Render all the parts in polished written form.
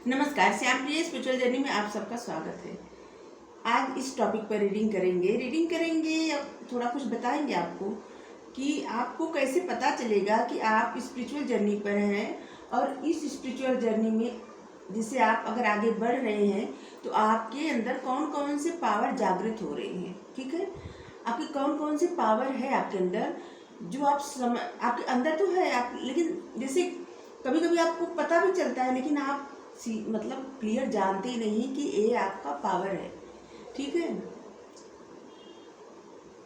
नमस्कार, श्याम प्रिय spiritual journey में आप सबका स्वागत है। आज इस टॉपिक पर रीडिंग करेंगे या थोड़ा कुछ बताएंगे आपको कि आपको कैसे पता चलेगा कि आप स्पिरिचुअल जर्नी पर हैं और इस स्पिरिचुअल जर्नी में जिससे आप अगर आगे बढ़ रहे हैं तो आपके अंदर कौन कौन से पावर जागृत हो रहे हैं। ठीक है, आपके कौन कौन से पावर है आपके अंदर जो आपके अंदर तो है आप, लेकिन जैसे कभी कभी आपको पता भी चलता है लेकिन आप मतलब क्लियर जानते ही नहीं कि ये आपका पावर है। ठीक है,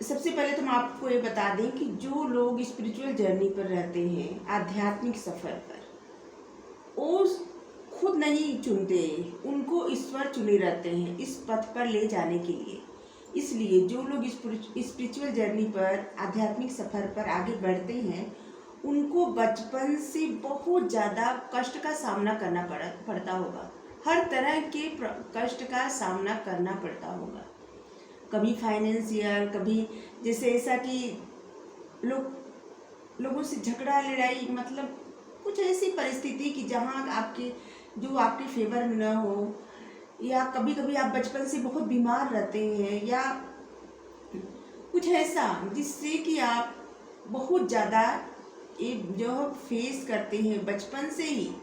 सबसे पहले तो हम आपको ये बता दें कि जो लोग स्पिरिचुअल जर्नी पर रहते हैं, आध्यात्मिक सफर पर, वो खुद नहीं चुनते, उनको ईश्वर चुने रहते हैं इस पथ पर ले जाने के लिए। इसलिए जो लोग स्पिरिचुअल जर्नी पर, आध्यात्मिक सफर पर आगे बढ़ते हैं उनको बचपन से बहुत ज़्यादा कष्ट का सामना करना पड़ता होगा। हर तरह के कष्ट का सामना करना पड़ता होगा। कभी फाइनेंशियल, कभी जैसे ऐसा कि लोगों से झगड़ा लड़ाई, मतलब कुछ ऐसी परिस्थिति कि जहाँ आपके फेवर में न हो, या कभी कभी आप बचपन से बहुत बीमार रहते हैं, या कुछ ऐसा जिससे कि आप बहुत ज़्यादा ये जो फेस करते हैं बचपन से ही।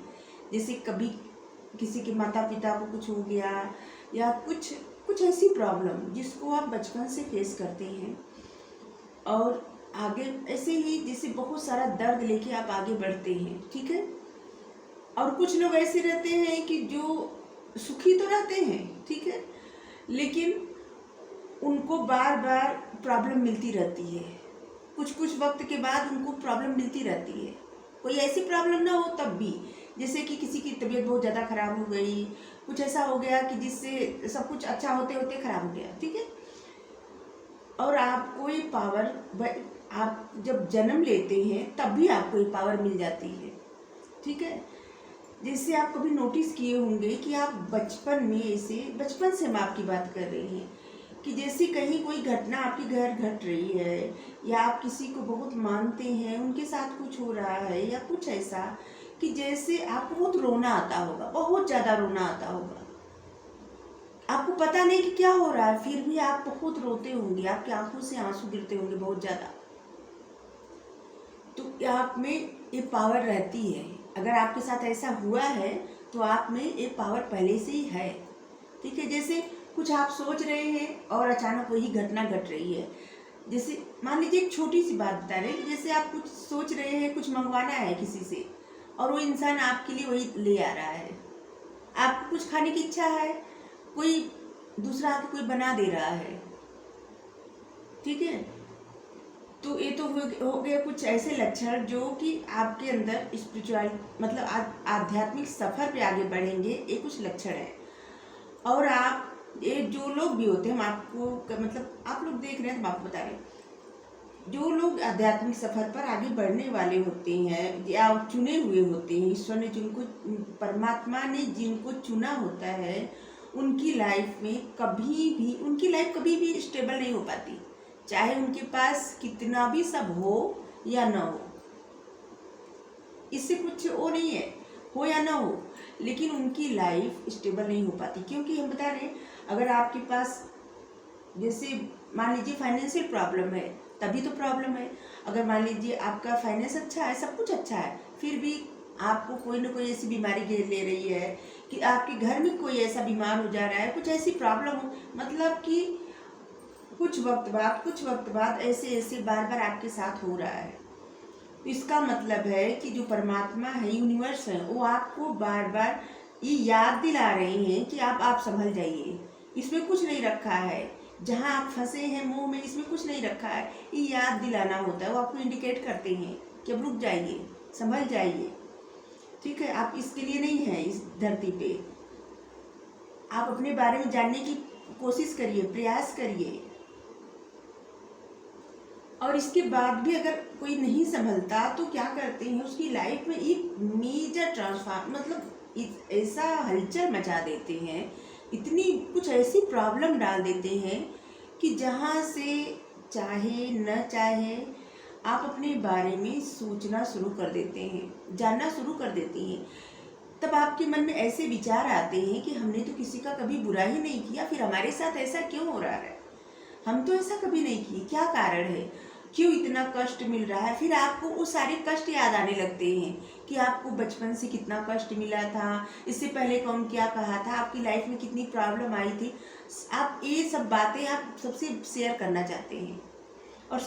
जैसे कभी किसी के माता पिता को कुछ हो गया या कुछ ऐसी प्रॉब्लम जिसको आप बचपन से फेस करते हैं और आगे ऐसे ही जैसे बहुत सारा दर्द लेके आप आगे बढ़ते हैं। ठीक है, और कुछ लोग ऐसे रहते हैं कि जो सुखी तो रहते हैं, ठीक है, लेकिन उनको बार बार प्रॉब्लम मिलती रहती है। कुछ वक्त के बाद उनको प्रॉब्लम मिलती रहती है। कोई ऐसी प्रॉब्लम ना हो तब भी, जैसे कि किसी की तबीयत बहुत ज़्यादा ख़राब हो गई, कुछ ऐसा हो गया कि जिससे सब कुछ अच्छा होते होते ख़राब हो गया। ठीक है, और आपको ये पावर, आप जब जन्म लेते हैं तब भी आपको ये पावर मिल जाती है। ठीक है, जैसे आप कभी नोटिस किए होंगे कि आप बचपन से हम आपकी बात कर रहे हैं कि जैसे कहीं कोई घटना आपके घर घट रही है या आप किसी को बहुत मानते हैं, उनके साथ कुछ हो रहा है या कुछ ऐसा कि जैसे आपको बहुत रोना आता होगा, बहुत ज़्यादा रोना आता होगा, आपको पता नहीं कि क्या हो रहा है, फिर भी आप बहुत रोते होंगे, आपकी आंखों से आंसू गिरते होंगे बहुत ज़्यादा। तो आप में ये पावर रहती है। अगर आपके साथ ऐसा हुआ है तो आप में ये पावर पहले से ही है। ठीक है, जैसे कुछ आप सोच रहे हैं और अचानक वही घटना घट रही है। जैसे मान लीजिए एक छोटी सी बात बता रहे हैं, जैसे आप कुछ सोच रहे हैं, कुछ मंगवाना है किसी से और वो इंसान आपके लिए वही ले आ रहा है। आपको कुछ खाने की इच्छा है, कोई दूसरा आके कोई बना दे रहा है। ठीक है, तो ये तो हो गया कुछ ऐसे लक्षण जो कि आपके अंदर स्पिरिचुअल मतलब आध्यात्मिक सफर पे आगे बढ़ेंगे, ये कुछ लक्षण है। और आप ये जो लोग भी होते हैं, हम आपको मतलब आप लोग देख रहे हैं तो आपको बता रहे हैं, जो लोग आध्यात्मिक सफर पर आगे बढ़ने वाले होते हैं या चुने हुए होते हैं, ईश्वर ने परमात्मा ने जिनको चुना होता है, उनकी लाइफ कभी भी स्टेबल नहीं हो पाती, चाहे उनके पास कितना भी सब हो या ना हो। इससे कुछ वो नहीं है, हो या ना हो, लेकिन उनकी लाइफ स्टेबल नहीं हो पाती। क्योंकि हम बता रहे हैं, अगर आपके पास जैसे मान लीजिए फाइनेंशियल प्रॉब्लम है तभी तो प्रॉब्लम है। अगर मान लीजिए आपका फाइनेंस अच्छा है, सब कुछ अच्छा है, फिर भी आपको कोई ना कोई ऐसी बीमारी घेर ले रही है कि आपके घर में कोई ऐसा बीमार हो जा रहा है, कुछ ऐसी प्रॉब्लम हो, मतलब कि कुछ वक्त बाद ऐसे बार बार आपके साथ हो रहा है। इसका मतलब है कि जो परमात्मा है, यूनिवर्स है, वो आपको बार बार ये याद दिला रहे हैं कि आप संभल जाइए, इसमें कुछ नहीं रखा है, जहाँ आप फंसे हैं मोह में, इसमें कुछ नहीं रखा है। ये याद दिलाना होता है, वो आपको इंडिकेट करते हैं कि अब रुक जाइए, संभल जाइए। ठीक है, आप इसके लिए नहीं हैं इस धरती पे। आप अपने बारे में जानने की कोशिश करिए, प्रयास करिए। और इसके बाद भी अगर कोई नहीं संभलता तो क्या करते हैं, उसकी लाइफ में एक मेजर ट्रांसफॉर्म मतलब ऐसा हलचल मचा देते हैं, इतनी कुछ ऐसी प्रॉब्लम डाल देते हैं कि जहाँ से चाहे न चाहे आप अपने बारे में सोचना शुरू कर देते हैं, जानना शुरू कर देती हैं। तब आपके मन में ऐसे विचार आते हैं कि हमने तो किसी का कभी बुरा ही नहीं किया, फिर हमारे साथ ऐसा क्यों हो रहा है, हम तो ऐसा कभी नहीं किए, क्या कारण है, क्यों इतना कष्ट मिल रहा है। फिर आपको वो सारे कष्ट याद आने लगते हैं कि आपको बचपन से कितना कष्ट मिला था, इससे पहले कौन क्या कहा था, आपकी लाइफ में कितनी प्रॉब्लम आई थी। आप ये सब बातें आप सबसे शेयर करना चाहते हैं, और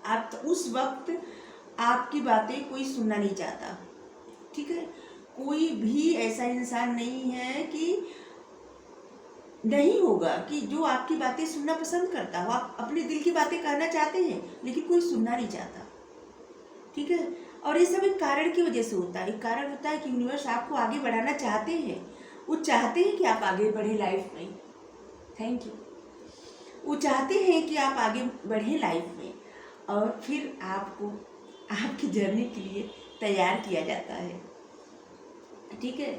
आप तो उस वक्त आपकी बातें कोई सुनना नहीं चाहता। ठीक है, कोई भी ऐसा इंसान नहीं है कि नहीं होगा कि जो आपकी बातें सुनना पसंद करता हो। आप अपने दिल की बातें कहना चाहते हैं लेकिन कोई सुनना नहीं चाहता। ठीक है, और ये सब एक कारण की वजह से होता है। एक कारण होता है कि यूनिवर्स आपको आगे बढ़ाना चाहते हैं, वो चाहते हैं कि आप आगे बढ़े लाइफ में। Thank you. वो चाहते हैं कि आप आगे बढ़े लाइफ में, और फिर आपको आपकी जर्नी के लिए तैयार किया जाता है। ठीक है,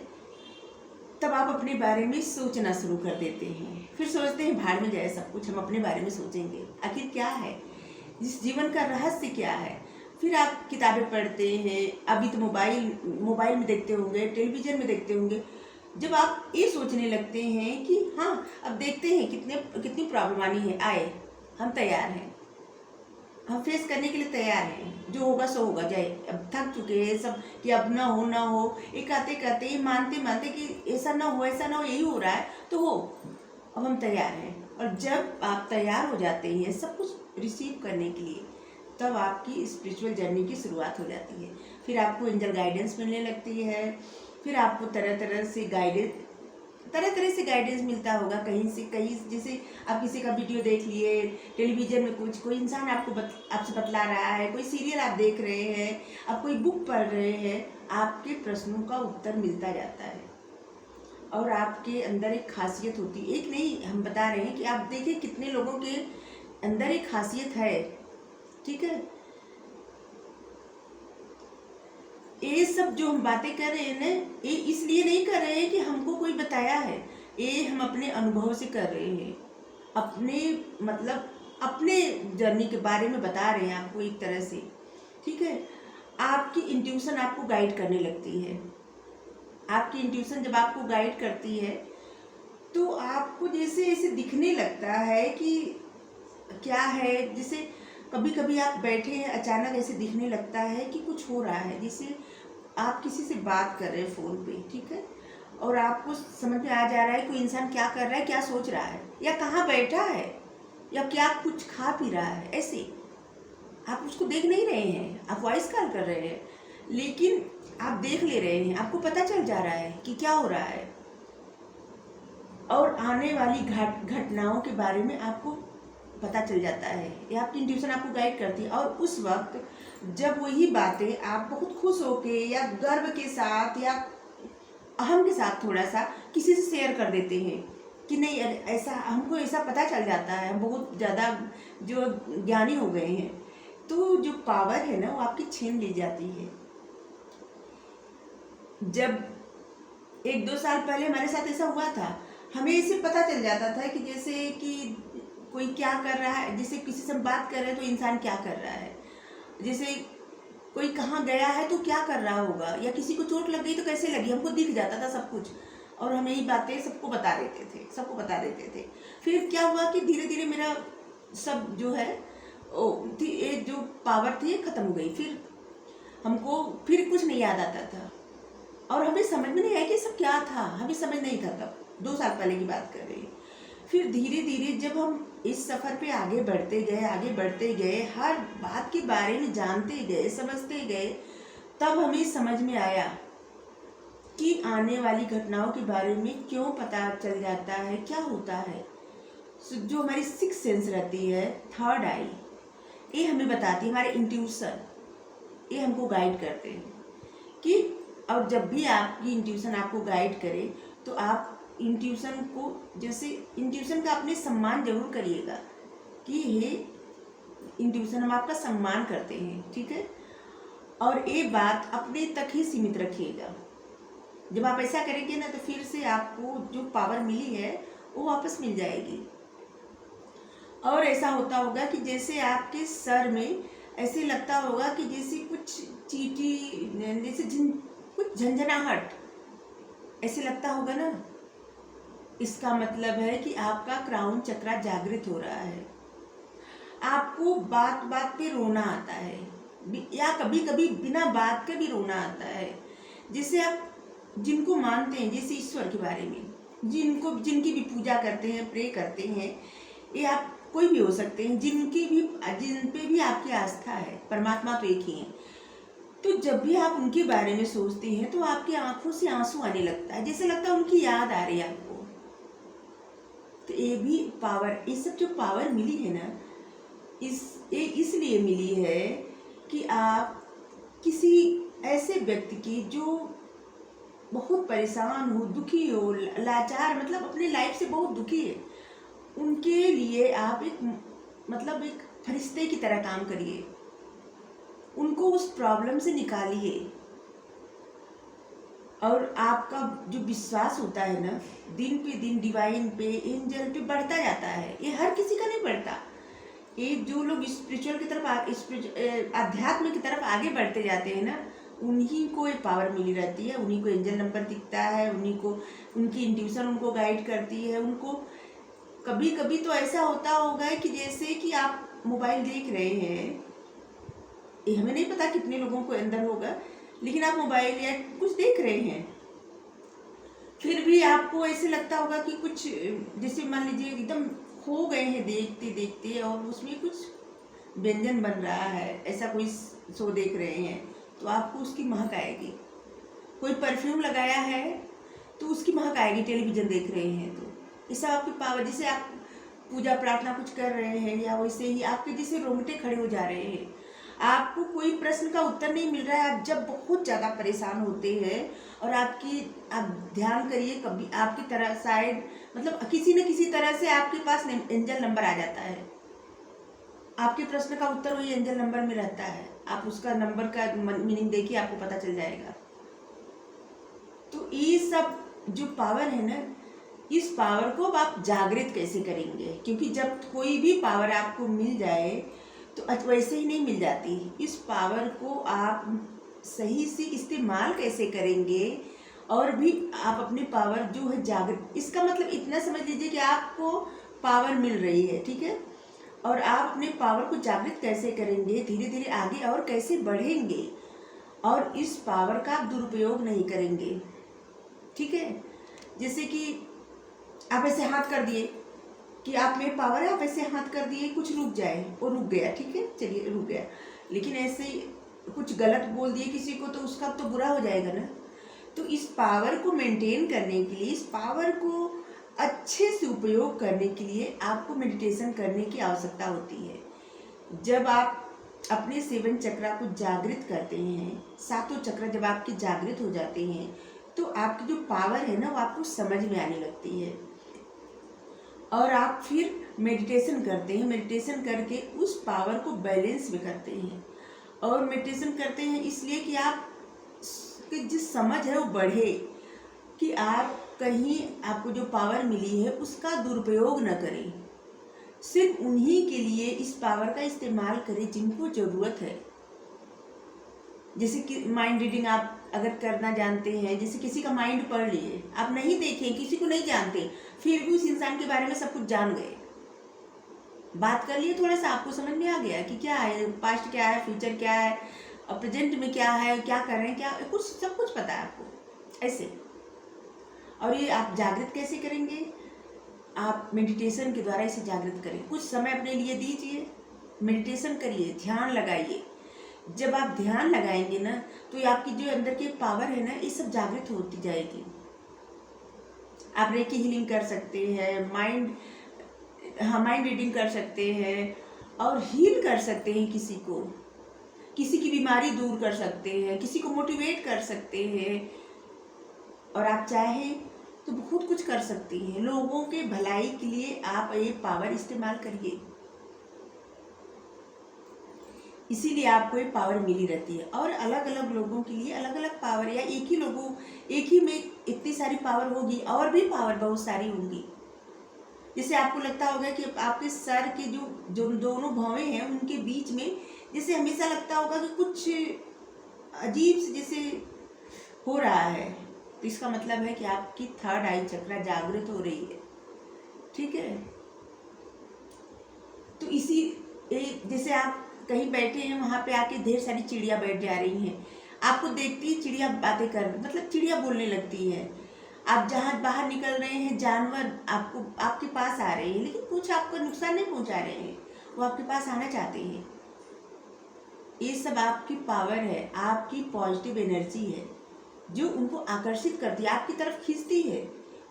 तब आप अपने बारे में सोचना शुरू कर देते हैं। फिर सोचते हैं भाड़ में जाए सब कुछ, हम अपने बारे में सोचेंगे, आखिर क्या है इस जीवन का रहस्य, क्या है। फिर आप किताबें पढ़ते हैं, अभी तो मोबाइल में देखते होंगे, टेलीविज़न में देखते होंगे। जब आप ये सोचने लगते हैं कि हाँ अब देखते हैं कितनी प्रॉब्लम आए, हम तैयार हैं, हम फेस करने के लिए तैयार हैं, जो होगा सो होगा, जाए, अब थक चुके हैं सब कि अब ना हो, ये कहते ये मानते कि ऐसा ना हो यही हो रहा है तो हो, अब हम तैयार हैं। और जब आप तैयार हो जाते हैं सब कुछ रिसीव करने के लिए, तब आपकी स्पिरिचुअल जर्नी की शुरुआत हो जाती है। फिर आपको एंजल गाइडेंस मिलने लगती है, फिर आपको तरह तरह से गाइडेंस मिलता होगा कहीं से कहीं। जैसे आप किसी का वीडियो देख लिए, टेलीविज़न में कोई इंसान आपसे बतला रहा है, कोई सीरियल आप देख रहे हैं, आप कोई बुक पढ़ रहे हैं, आपके प्रश्नों का उत्तर मिलता जाता है। और आपके अंदर एक खासियत होती है, एक नहीं, हम बता रहे हैं कि आप देखिए कितने लोगों के अंदर एक खासियत है। ठीक है, ये सब जो हम बातें कर रहे हैं ना, ये इसलिए नहीं कर रहे हैं कि हमको कोई बताया है, ये हम अपने अनुभव से कर रहे हैं, अपने जर्नी के बारे में बता रहे हैं आपको एक तरह से। ठीक है, आपकी इंट्यूशन आपको गाइड करने लगती है। आपकी इंट्यूशन जब आपको गाइड करती है तो आपको जैसे ऐसे दिखने लगता है कि क्या है। जैसे कभी कभी आप बैठे हैं, अचानक ऐसे दिखने लगता है कि कुछ हो रहा है, जैसे आप किसी से बात कर रहे हैं फ़ोन पे। ठीक है, और आपको समझ में आ जा रहा है कोई इंसान क्या कर रहा है, क्या सोच रहा है, या कहाँ बैठा है, या क्या कुछ खा पी रहा है। ऐसे आप उसको देख नहीं रहे हैं, आप वॉइस कॉल कर रहे हैं लेकिन आप देख ले रहे हैं, आपको पता चल जा रहा है कि क्या हो रहा है, और आने वाली घटनाओं के बारे में आपको पता चल जाता है। ये आपकी इंट्यूशन आपको गाइड करती है। और उस वक्त जब वही बातें आप बहुत खुश होके या गर्व के साथ या अहम के साथ थोड़ा सा किसी से शेयर कर देते हैं कि नहीं ऐसा, हमको ऐसा पता चल जाता है, हम बहुत ज़्यादा जो ज्ञानी हो गए हैं, तो जो पावर है ना वो आपकी छीन ली जाती है। जब 1-2 साल पहले हमारे साथ ऐसा हुआ था, हमें इसे पता चल जाता था कि जैसे कि कोई क्या कर रहा है, जैसे किसी से बात कर रहे हैं तो इंसान क्या कर रहा है, जैसे कोई कहाँ गया है तो क्या कर रहा होगा, या किसी को चोट लग गई तो कैसे लगी, हमको दिख जाता था सब कुछ, और हम यही बातें सबको बता देते थे। फिर क्या हुआ कि धीरे धीरे मेरा सब जो है ये जो पावर थी ख़त्म हो गई। फिर हमको फिर कुछ नहीं याद आता था, और हमें समझ में नहीं आया कि सब क्या था, हमें समझ नहीं था तब, 2 साल पहले की बात कर रही हूँ। फिर धीरे धीरे जब हम इस सफ़र पे आगे बढ़ते गए, हर बात के बारे में जानते गए, समझते गए, तब हमें समझ में आया कि आने वाली घटनाओं के बारे में क्यों पता चल जाता है, क्या होता है। जो हमारी 6th सेंस रहती है, 3rd आई, ये हमें बताती है, हमारे इंट्यूशन ये हमको गाइड करते हैं कि, और जब भी आपकी इंट्यूशन आपको गाइड करे तो आप इंट्यूशन को, जैसे इंट्यूशन का अपने सम्मान जरूर करिएगा कि हे इंट्यूशन, हम आपका सम्मान करते हैं। ठीक है, और ये बात अपने तक ही सीमित रखिएगा। जब आप ऐसा करेंगे ना तो फिर से आपको जो पावर मिली है वो वापस मिल जाएगी। और ऐसा होता होगा कि जैसे आपके सर में ऐसे लगता होगा कि जैसे कुछ चीटी, जैसे कुछ झंझनाहट, ऐसे लगता होगा ना, इसका मतलब है कि आपका क्राउन चक्रा जागृत हो रहा है। आपको बात बात पे रोना आता है, या कभी कभी बिना बात के भी रोना आता है। जिसे आप जिनको मानते हैं, जैसे ईश्वर के बारे में, जिनकी भी पूजा करते हैं, प्रे करते हैं, ये आप कोई भी हो सकते हैं, जिन पे भी आपकी आस्था है, परमात्मा तो एक ही है। तो जब भी आप उनके बारे में सोचते हैं तो आपकी आंखों से आंसू आने लगता है, जैसे लगता है उनकी याद आ रही है आपको। तो ये भी पावर, ये सब जो पावर मिली है ना, ये इसलिए मिली है कि आप किसी ऐसे व्यक्ति की जो बहुत परेशान हो, दुखी हो, लाचार, मतलब अपने लाइफ से बहुत दुखी है, उनके लिए आप एक फरिश्ते की तरह काम करिए, उनको उस प्रॉब्लम से निकालिए। और आपका जो विश्वास होता है ना, दिन पे दिन डिवाइन पे, एंजल पे बढ़ता जाता है। ये हर किसी का नहीं बढ़ता। ये जो लोग स्पिरिचुअल की तरफ, अध्यात्म की तरफ आगे बढ़ते जाते हैं ना, उन्हीं को एक पावर मिली रहती है, उन्हीं को एंजल नंबर दिखता है, उन्हीं को उनकी इंट्यूशन उनको गाइड करती है। उनको कभी कभी तो ऐसा होता होगा कि जैसे कि आप मोबाइल देख रहे हैं, ये हमें नहीं पता कितने लोगों को अंदर होगा, लेकिन आप मोबाइल या कुछ देख रहे हैं, फिर भी आपको ऐसे लगता होगा कि कुछ, जैसे मान लीजिए एकदम खो गए हैं देखते देखते, और उसमें कुछ व्यंजन बन रहा है, ऐसा कोई शो देख रहे हैं, तो आपको उसकी महक आएगी। कोई परफ्यूम लगाया है तो उसकी महक आएगी, टेलीविज़न देख रहे हैं तो। ये सब आपकी पावर, जैसे आप पूजा प्रार्थना कुछ कर रहे हैं, या वैसे ही आपके जैसे रोंगटे खड़े हो जा रहे हैं। आपको कोई प्रश्न का उत्तर नहीं मिल रहा है, आप जब बहुत ज़्यादा परेशान होते हैं, और आप ध्यान करिए, कभी आपकी तरह शायद, मतलब किसी न किसी तरह से आपके पास एंजल नंबर आ जाता है। आपके प्रश्न का उत्तर वही एंजल नंबर में रहता है। आप उसका नंबर का मीनिंग देखिए, आपको पता चल जाएगा। तो ये सब जो पावर है ना, इस पावर को अब आप जागृत कैसे करेंगे? क्योंकि जब कोई भी पावर आपको मिल जाए तो वैसे ही नहीं मिल जाती। इस पावर को आप सही से इस्तेमाल कैसे करेंगे, और भी आप अपनी पावर जो है जागृत, इसका मतलब इतना समझ लीजिए कि आपको पावर मिल रही है, ठीक है, और आप अपने पावर को जागृत कैसे करेंगे, धीरे धीरे आगे और कैसे बढ़ेंगे, और इस पावर का आप दुरुपयोग नहीं करेंगे, ठीक है। जैसे कि आप ऐसे हाथ कर दिए कि आप में पावर है, आप ऐसे हाथ कर दिए, कुछ रुक जाए, वो रुक गया, ठीक है, चलिए रुक गया। लेकिन ऐसे ही कुछ गलत बोल दिए किसी को तो उसका तो बुरा हो जाएगा ना। तो इस पावर को मेंटेन करने के लिए, इस पावर को अच्छे से उपयोग करने के लिए आपको मेडिटेशन करने की आवश्यकता होती है। जब आप अपने 7 चक्रा को जागृत करते हैं, 7 चक्र जब आपके जागृत हो जाते हैं, तो आपकी जो पावर है ना, वो आपको समझ में आने लगती है, और आप फिर मेडिटेशन करते हैं। मेडिटेशन करके उस पावर को बैलेंस में करते हैं, और मेडिटेशन करते हैं इसलिए कि आप कि जिस समझ है वो बढ़े, कि आप कहीं आपको जो पावर मिली है उसका दुरुपयोग न करें। सिर्फ उन्हीं के लिए इस पावर का इस्तेमाल करें जिनको ज़रूरत है। जैसे कि माइंड रीडिंग आप अगर करना जानते हैं, जैसे किसी का माइंड पढ़ लिए, आप नहीं देखें, किसी को नहीं जानते, फिर भी उस इंसान के बारे में सब कुछ जान गए, बात कर लिए, थोड़ा सा आपको समझ में आ गया कि क्या है, पास्ट क्या है, फ्यूचर क्या है, और प्रेजेंट में क्या है, क्या कर रहे हैं, क्या कुछ, सब कुछ पता है आपको ऐसे। और ये आप जागृत कैसे करेंगे? आप मेडिटेशन के द्वारा इसे जागृत करें। कुछ समय अपने लिए दीजिए, मेडिटेशन करिए, ध्यान लगाइए। जब आप ध्यान लगाएंगे ना, तो ये आपकी जो अंदर की पावर है ना, ये सब जागृत होती जाएगी। आप रेकी हीलिंग कर सकते हैं, माइंड रीडिंग कर सकते हैं, और हील कर सकते हैं किसी की बीमारी दूर कर सकते हैं, किसी को मोटिवेट कर सकते हैं, और आप चाहें तो बहुत कुछ कर सकती हैं। लोगों के भलाई के लिए आप ये पावर इस्तेमाल करिए, इसीलिए आपको ये पावर मिली रहती है। और अलग अलग लोगों के लिए अलग अलग पावर, या एक ही में इतनी सारी पावर होगी, और भी पावर बहुत सारी होंगी। जैसे आपको लगता होगा कि आपके सर के जो दोनों भौवें हैं उनके बीच में जैसे हमेशा लगता होगा कि कुछ अजीब से जैसे हो रहा है, तो इसका मतलब है कि आपकी थर्ड आई चक्रा जागृत हो रही है, ठीक है। तो इसी जैसे आप कहीं बैठे हैं, वहाँ पे आके ढेर सारी चिड़िया बैठ जा रही हैं, आपको देखती ही चिड़िया बातें कर, मतलब चिड़िया बोलने लगती है। आप जहाँ बाहर निकल रहे हैं, जानवर आपके पास आ रहे हैं, लेकिन कुछ आपको नुकसान नहीं पहुँचा रहे हैं, वो आपके पास आना चाहते हैं। ये सब आपकी पावर है, आपकी पॉजिटिव एनर्जी है जो उनको आकर्षित करती है, आपकी तरफ खींचती है।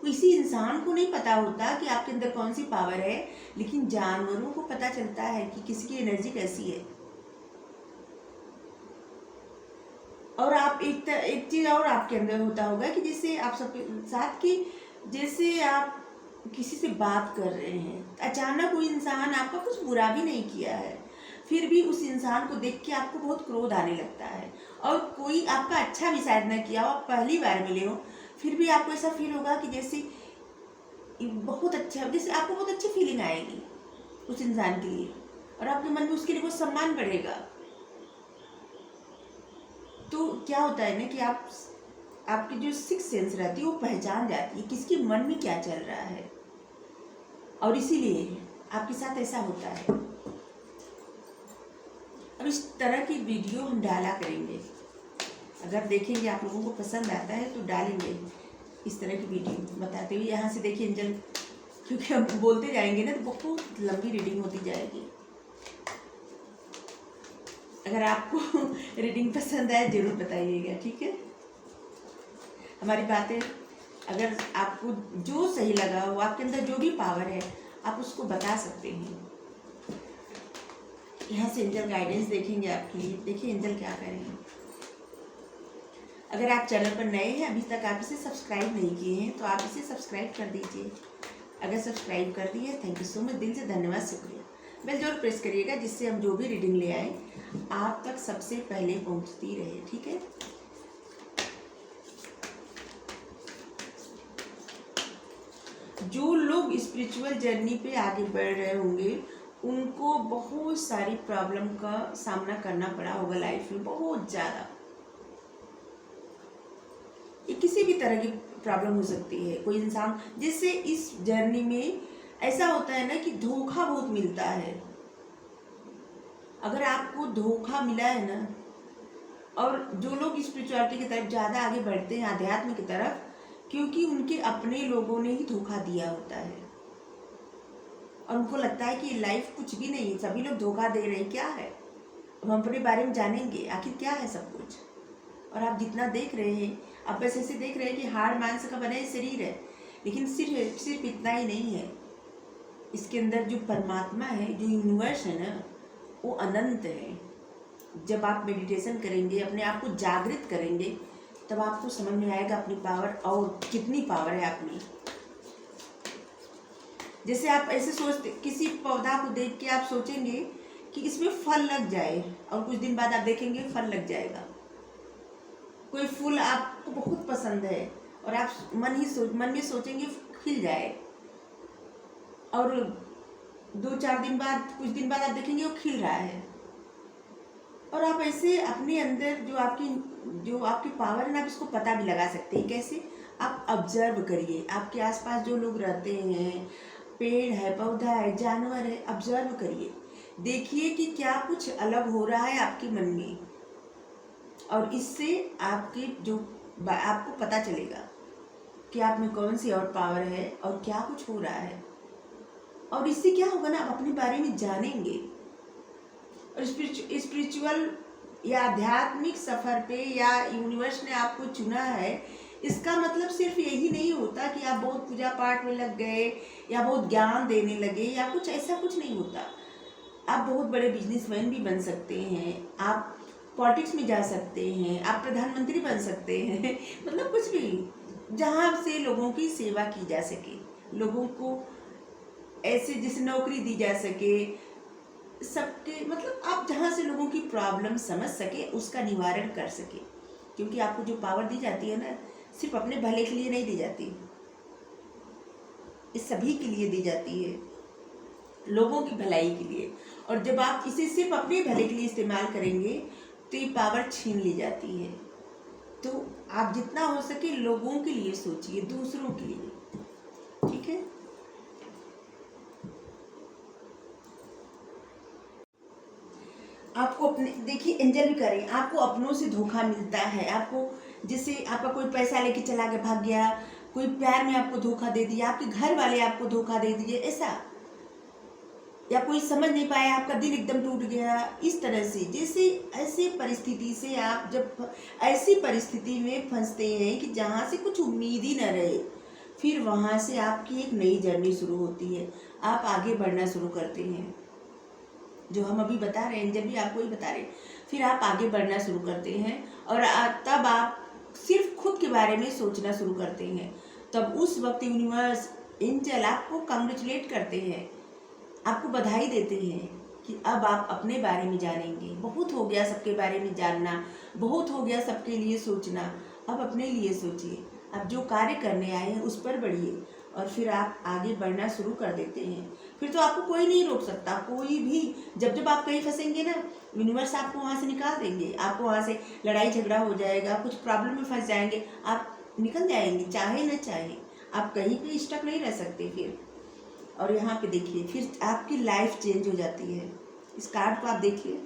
किसी इंसान को नहीं पता होता कि आपके अंदर कौन सी पावर है, लेकिन जानवरों को पता चलता है कि किसकी एनर्जी कैसी है। और आप एक चीज़ और आपके अंदर होता होगा कि जैसे आप सबके साथ कि जैसे आप किसी से बात कर रहे हैं, अचानक कोई इंसान आपका कुछ बुरा भी नहीं किया है, फिर भी उस इंसान को देख के आपको बहुत क्रोध आने लगता है। और कोई आपका अच्छा भी शायद न किया हो, आप पहली बार मिले हो, फिर भी आपको ऐसा फील होगा कि जैसे बहुत अच्छा, जैसे आपको बहुत अच्छी फीलिंग आएगी उस इंसान के लिए, और आपके मन में उसके लिए बहुत सम्मान बढ़ेगा। तो क्या होता है ना कि आपकी जो सिक्स सेंस रहती है वो पहचान जाती है किसके मन में क्या चल रहा है, और इसीलिए आपके साथ ऐसा होता है। अब इस तरह की वीडियो हम डाला करेंगे, अगर देखेंगे आप लोगों को पसंद आता है तो डालेंगे इस तरह की वीडियो बताते हुए। यहाँ से देखिए एंजल, क्योंकि हम बोलते जाएंगे ना तो बहुत लंबी रीडिंग होती जाएगी। अगर आपको रीडिंग पसंद आए जरूर बताइएगा, ठीक है। हमारी बातें अगर आपको जो सही लगा हो, आपके अंदर जो भी पावर है आप उसको बता सकते हैं। यहाँ से एंजल गाइडेंस देखेंगे आपके लिए, देखिए एंजल क्या करेंगे। अगर आप चैनल पर नए हैं, अभी तक आप इसे सब्सक्राइब नहीं किए हैं तो आप इसे सब्सक्राइब कर दीजिए। अगर सब्सक्राइब कर दिए, थैंक यू सो मच, दिल से धन्यवाद, शुक्रिया। बेल जरूर प्रेस करिएगा जिससे हम जो भी रीडिंग ले आए आप तक सबसे पहले पहुंचती रहे, ठीक है। जो लोग स्पिरिचुअल जर्नी पे आगे बढ़ रहे होंगे उनको बहुत सारी प्रॉब्लम का सामना करना पड़ा होगा लाइफ में, बहुत ज़्यादा। ये किसी भी तरह की प्रॉब्लम हो सकती है। कोई इंसान, जैसे इस जर्नी में ऐसा होता है ना कि धोखा बहुत मिलता है। अगर आपको धोखा मिला है ना, और जो लोग स्पिरिचुअलिटी की तरफ ज़्यादा आगे बढ़ते हैं, अध्यात्म की तरफ, क्योंकि उनके अपने लोगों ने ही धोखा दिया होता है और उनको लगता है कि लाइफ कुछ भी नहीं है, सभी लोग धोखा दे रहे हैं, क्या है। अब हम अपने बारे में जानेंगे आखिर क्या है सब कुछ। और आप जितना देख रहे हैं, आप बस ऐसे देख रहे हैं कि हाड़ मांस का बना शरीर है, लेकिन सिर्फ इतना ही नहीं है। इसके अंदर जो परमात्मा है, जो यूनिवर्स है ना, वो अनंत है। जब आप मेडिटेशन करेंगे, अपने आप को जागृत करेंगे, तब आपको समझ में आएगा अपनी पावर और कितनी पावर है आप में। जैसे आप ऐसे सोचते, किसी पौधा को देख के आप सोचेंगे कि इसमें फल लग जाए, और कुछ दिन बाद आप देखेंगे फल लग जाएगा। कोई फूल आपको बहुत पसंद है और आप मन में सोचेंगे खिल जाए, और 2-4 दिन बाद, कुछ दिन बाद आप देखेंगे वो खिल रहा है। और आप ऐसे अपने अंदर जो आपकी पावर है ना, आप इसको पता भी लगा सकते हैं। कैसे? आप ऑब्जर्व करिए, आपके आसपास जो लोग रहते हैं, पेड़ है, पौधा है, जानवर है, ऑब्जर्व करिए, देखिए कि क्या कुछ अलग हो रहा है आपके मन में, और इससे आपको पता चलेगा कि आप में कौन सी और पावर है और क्या कुछ हो रहा है। और इससे क्या होगा ना, आप अपने बारे में जानेंगे। और स्पिरिचुअल या आध्यात्मिक सफ़र पे या यूनिवर्स ने आपको चुना है, इसका मतलब सिर्फ यही नहीं होता कि आप बहुत पूजा पाठ में लग गए या बहुत ज्ञान देने लगे या कुछ, ऐसा कुछ नहीं होता। आप बहुत बड़े बिजनेसमैन भी बन सकते हैं, आप पॉलिटिक्स में जा सकते हैं, आप प्रधानमंत्री बन सकते हैं मतलब कुछ भी, जहाँ से लोगों की सेवा की जा सके, लोगों को ऐसे जिस नौकरी दी जा सके, सबके, मतलब आप जहाँ से लोगों की प्रॉब्लम समझ सके, उसका निवारण कर सके। क्योंकि आपको जो पावर दी जाती है ना, सिर्फ अपने भले के लिए नहीं दी जाती, ये सभी के लिए दी जाती है, लोगों की भलाई के लिए। और जब आप इसे सिर्फ अपने भले के लिए इस्तेमाल करेंगे तो ये पावर छीन ली जाती है। तो आप जितना हो सके लोगों के लिए सोचिए, दूसरों के लिए, ठीक है। आपको अपने देखिए, एंजल भी करें, आपको अपनों से धोखा मिलता है। आपको जैसे आपका कोई पैसा लेके चला गया, भाग गया, कोई प्यार में आपको धोखा दे दिया, आपके घर वाले आपको धोखा दे दिए, ऐसा, या कोई समझ नहीं पाया, आपका दिल एकदम टूट गया, इस तरह से। जैसे ऐसी परिस्थिति से आप जब ऐसी परिस्थिति में फंसते हैं कि जहाँ से कुछ उम्मीद ही न रहे, फिर वहाँ से आपकी एक नई जर्नी शुरू होती है, आप आगे बढ़ना शुरू करते हैं। जो हम अभी बता रहे हैं, जब भी आपको ही बता रहे हैं, फिर आप आगे बढ़ना शुरू करते हैं और तब आप सिर्फ खुद के बारे में सोचना शुरू करते हैं। तब उस वक्त यूनिवर्स, एंजल आपको कंग्रेचुलेट करते हैं, आपको बधाई देते हैं कि अब आप अपने बारे में जानेंगे। बहुत हो गया सबके बारे में जानना, बहुत हो गया सबके लिए सोचना, अब अपने लिए सोचिए। अब जो कार्य करने आए हैं उस पर बढ़िए और फिर आप आगे बढ़ना शुरू कर देते हैं। फिर तो आपको कोई नहीं रोक सकता, कोई भी। जब जब आप कहीं फंसेंगे ना, यूनिवर्स आपको वहाँ से निकाल देंगे। आपको वहाँ से लड़ाई झगड़ा हो जाएगा, कुछ प्रॉब्लम में फंस जाएंगे, आप निकल जाएंगे, चाहे न चाहे। आप कहीं पे स्टक नहीं रह सकते फिर। और यहाँ पे देखिए, फिर आपकी लाइफ चेंज हो जाती है। इस कार्ड को आप देखिए,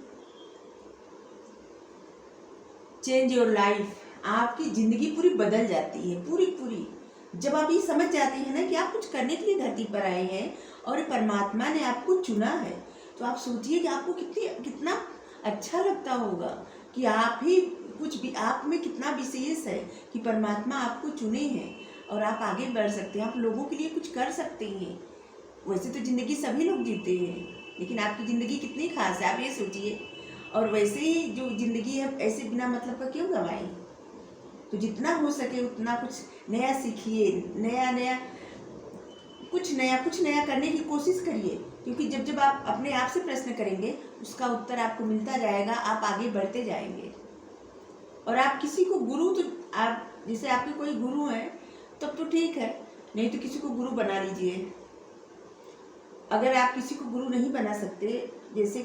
चेंज योर लाइफ, आपकी जिंदगी पूरी बदल जाती है, पूरी पूरी। जब आप ये समझ जाते हैं ना कि आप कुछ करने के लिए धरती पर आए हैं और परमात्मा ने आपको चुना है, तो आप सोचिए कि आपको कितना अच्छा लगता होगा कि आप ही कुछ भी, आप में कितना विशेष है कि परमात्मा आपको चुने हैं और आप आगे बढ़ सकते हैं, आप लोगों के लिए कुछ कर सकते हैं। वैसे तो ज़िंदगी सभी लोग जीते हैं, लेकिन आपकी ज़िंदगी कितनी खास है आप ये सोचिए। और वैसे ही जो ज़िंदगी है, ऐसे बिना मतलब का क्यों गंवाएं। तो जितना हो सके उतना कुछ नया सीखिए, कुछ नया करने की कोशिश करिए। क्योंकि जब जब आप अपने आप से प्रश्न करेंगे, उसका उत्तर आपको मिलता जाएगा, आप आगे बढ़ते जाएंगे। और आप किसी को गुरु, तो आप जैसे आपके कोई गुरु हैं तब तो ठीक है, नहीं तो किसी को गुरु बना लीजिए। अगर आप किसी को गुरु नहीं बना सकते, जैसे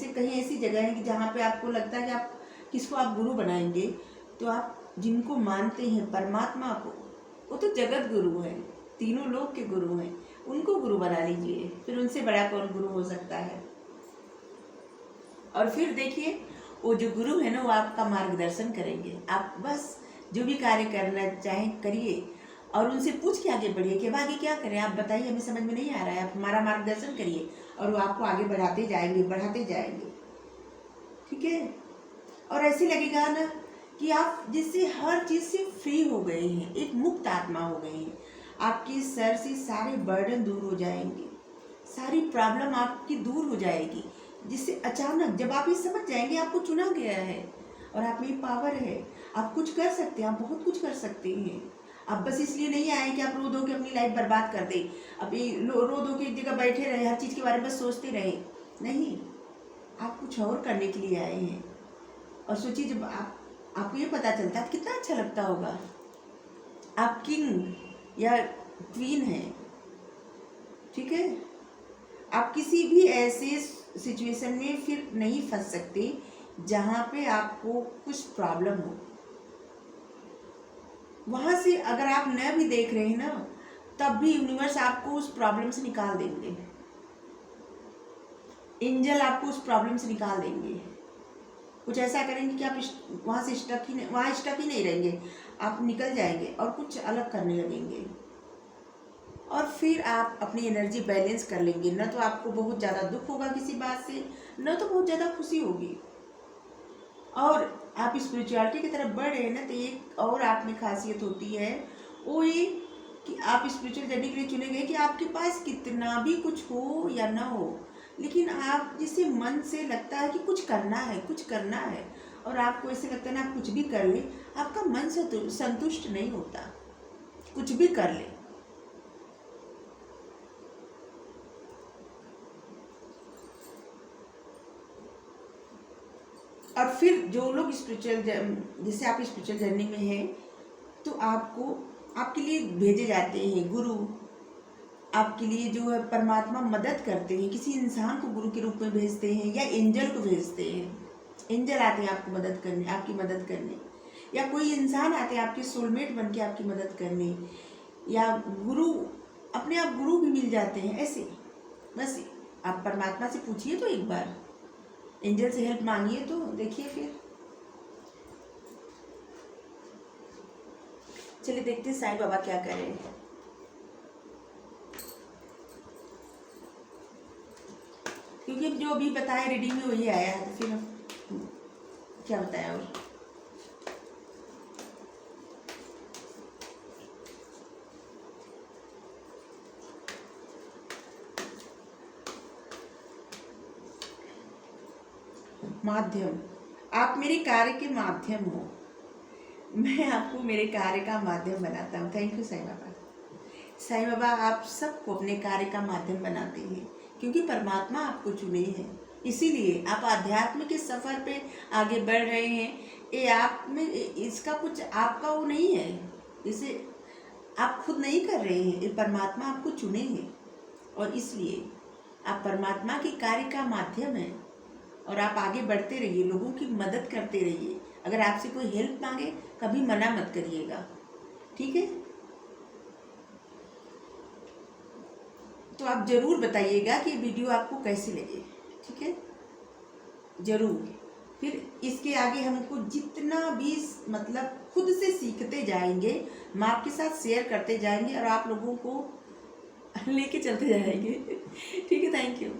कहीं ऐसी जगह है कि जहाँ पे आपको लगता है कि आप किसको आप गुरु बनाएंगे, तो आप जिनको मानते हैं परमात्मा को, वो तो जगत गुरु है, तीनों लोक के गुरु हैं, उनको गुरु बना लीजिए। फिर उनसे बड़ा कौन गुरु हो सकता है। और फिर देखिए, वो जो गुरु है ना, वो आपका मार्गदर्शन करेंगे। आप बस जो भी कार्य करना चाहें करिए और उनसे पूछ के आगे बढ़िए कि अब आगे क्या करें, आप बताइए, हमें समझ में नहीं आ रहा है, आप हमारा मार्गदर्शन करिए और वो आपको आगे बढ़ाते जाएंगे, ठीक है। और ऐसे लगेगा ना कि आप जिससे हर चीज़ से फ्री हो गए हैं, एक मुक्त आत्मा हो गए हैं। आपके सर से सारे बर्डन दूर हो जाएंगे, सारी प्रॉब्लम आपकी दूर हो जाएगी, जिससे अचानक जब आप ये समझ जाएंगे आपको चुना गया है और आप में पावर है, आप कुछ कर सकते हैं, आप बहुत कुछ कर सकते हैं। आप बस इसलिए नहीं आए कि आप रो धो के अपनी लाइफ बर्बाद कर दें, अब ये रो धो के एक जगह बैठे रहे, हर चीज़ के बारे में बस सोचते रहे। नहीं, आप कुछ और करने के लिए आए हैं। और सोचिए, जब आपको ये पता चलता है कितना अच्छा लगता होगा। आप किंग या क्वीन हैं, ठीक है। आप किसी भी ऐसे सिचुएशन में फिर नहीं फंस सकते जहाँ पे आपको कुछ प्रॉब्लम हो। वहाँ से अगर आप न भी देख रहे हैं ना, तब भी यूनिवर्स आपको उस प्रॉब्लम से निकाल देंगे, एंजल आपको उस प्रॉब्लम से निकाल देंगे। कुछ ऐसा करेंगे कि आप वहाँ स्टक ही नहीं रहेंगे, आप निकल जाएंगे और कुछ अलग करने लगेंगे। और फिर आप अपनी एनर्जी बैलेंस कर लेंगे। न तो आपको बहुत ज़्यादा दुख होगा किसी बात से, न तो बहुत ज़्यादा खुशी होगी। और आप स्पिरिचुअलिटी की तरफ बढ़ रहे हैं ना, तो एक और आप में खासियत होती है, वो ये कि आप स्पिरिचुअल जर्नी के लिए चुने गए कि आपके पास कितना भी कुछ हो या ना हो, लेकिन आप जिसे मन से लगता है कि कुछ करना है और आपको ऐसे लगता है ना, आप कुछ भी कर ले, आपका मन संतुष्ट नहीं होता, कुछ भी कर ले। और फिर जो लोग जैसे आप स्पिरिचुअल जर्नी में हैं, तो आपके लिए भेजे जाते हैं गुरु, आपके लिए जो है परमात्मा मदद करते हैं। किसी इंसान को गुरु के रूप में भेजते हैं या एंजल को भेजते हैं। एंजल आते हैं आपको मदद करने, आपकी मदद करने, या कोई इंसान आते हैं आपके सोलमेट बन के आपकी मदद करने, या गुरु, अपने आप गुरु भी मिल जाते हैं ऐसे। बस आप परमात्मा से पूछिए तो, एक बार एंजल से हेल्प मांगिए तो देखिए फिर। चलिए देखते हैं साईं बाबा क्या कर रहे हैं। क्योंकि जो अभी बताया रीडिंग में वही आया है, तो फिर क्या बताया और। माध्यम, आप मेरे कार्य के माध्यम हो, मैं आपको मेरे कार्य का माध्यम बनाता हूँ। Thank you Sai Baba. साईं बाबा आप सबको अपने कार्य का माध्यम बनाते हैं, क्योंकि परमात्मा आपको चुने हैं, इसीलिए आप आध्यात्म के सफ़र पे आगे बढ़ रहे हैं। ये आप में इसका कुछ आपका वो नहीं है, इसे आप खुद नहीं कर रहे हैं, ये परमात्मा आपको चुने हैं, और इसलिए आप परमात्मा के कार्य का माध्यम है। और आप आगे बढ़ते रहिए, लोगों की मदद करते रहिए। अगर आपसे कोई हेल्प मांगे कभी मना मत करिएगा, ठीक है। तो आप ज़रूर बताइएगा कि वीडियो आपको कैसी लगे, ठीक है, ज़रूर। फिर इसके आगे हमको जितना भी मतलब खुद से सीखते जाएंगे, हम आपके साथ शेयर करते जाएंगे और आप लोगों को लेके चलते जाएंगे, ठीक है। Thank you.